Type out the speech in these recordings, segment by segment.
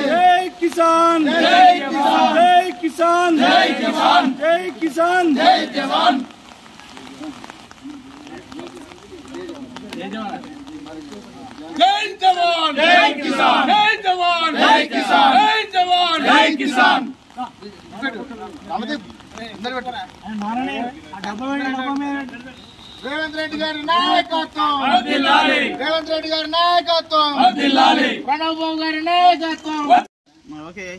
जय किसान जय किसान जय किसान जय किसान जय जवान जय जवान जय किसान जय जवान जय किसान जय जवान जय किसान రేవంత్ రెడ్డి గారి నాయకత్వం వర్ధిల్లాలి రేవంత్ రెడ్డి గారి నాయకత్వం వర్ధిల్లాలి ప్రణబ్ బాబు గారి నాయకత్వం ఓకే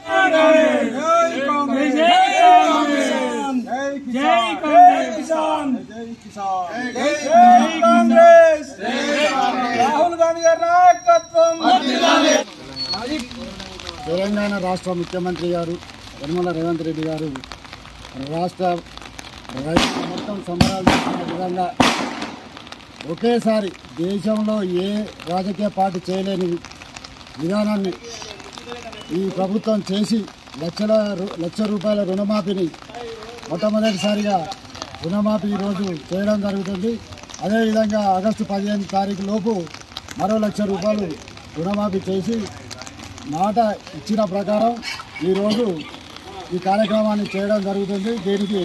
జై కాంగ్రెస్ జై కిసాన్ జై కిసాన్ జై కాంగ్రెస్ రాహుల్ గాంధీ గారి నాయకత్వం వర్ధిల్లాలి తెలంగాణ రాష్ట్ర ముఖ్యమంత్రి గారు యనమల రేవంత్ రెడ్డి గారు రాష్ట్ర రైతులు మొత్తం సమరాలు చేసిన విధంగా ఒకేసారి దేశంలో ఏ రాజకీయ పార్టీ చేయలేని విధానాన్ని ఈ ప్రభుత్వం చేసి లక్ష రూపాయల రుణమాఫీని మొట్టమొదటిసారిగా రుణమాఫీ ఈరోజు చేయడం జరుగుతుంది. అదేవిధంగా ఆగస్టు 15 తారీఖు లోపు మరో ₹1,00,000 రుణమాఫీ చేసి మాట ఇచ్చిన ప్రకారం ఈరోజు ఈ కార్యక్రమాన్ని చేయడం జరుగుతుంది. దీనికి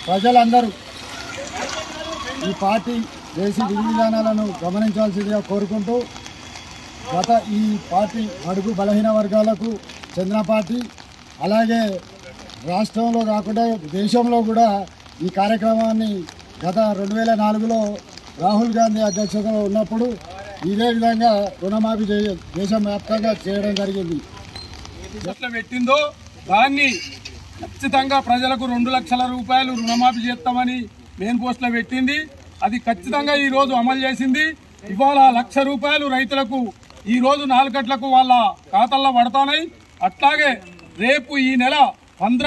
ప్రజలందరూ ఈ పార్టీ దేశీ విధి విధానాలను గమనించాల్సిందిగా కోరుకుంటూ ఈ పార్టీ అడుగు బలహీన వర్గాలకు చెందిన పార్టీ, అలాగే రాష్ట్రంలో కాకుండా దేశంలో కూడా ఈ కార్యక్రమాన్ని గత 2004లో రాహుల్ గాంధీ అధ్యక్షతలో ఉన్నప్పుడు ఇదే విధంగా రుణమాఫీ దేశవ్యాప్తంగా చేయడం జరిగింది. పెట్టిందో దాన్ని ఖచ్చితంగా ప్రజలకు ₹2,00,000 రుణమాఫీ చేస్తామని మెయిన్ పోస్టులో పెట్టింది. అది ఖచ్చితంగా ఈ రోజు అమలు చేసింది. ఇవాళ ₹1,00,000 రైతులకు ఈ రోజు 4 గంటలకు వాళ్ళ ఖాతాల్లో పడతాయి. అట్లాగే రేపు ఈ నెల 15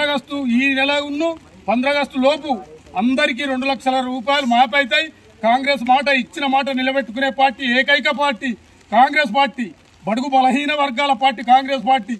ఆగస్టు లోపు అందరికీ ₹2,00,000 మాఫీ అవుతాయి. కాంగ్రెస్ మాట ఇచ్చిన మాట నిలబెట్టుకునే పార్టీ ఏకైక పార్టీ కాంగ్రెస్ పార్టీ, బడుగు బలహీన వర్గాల పార్టీ కాంగ్రెస్ పార్టీ.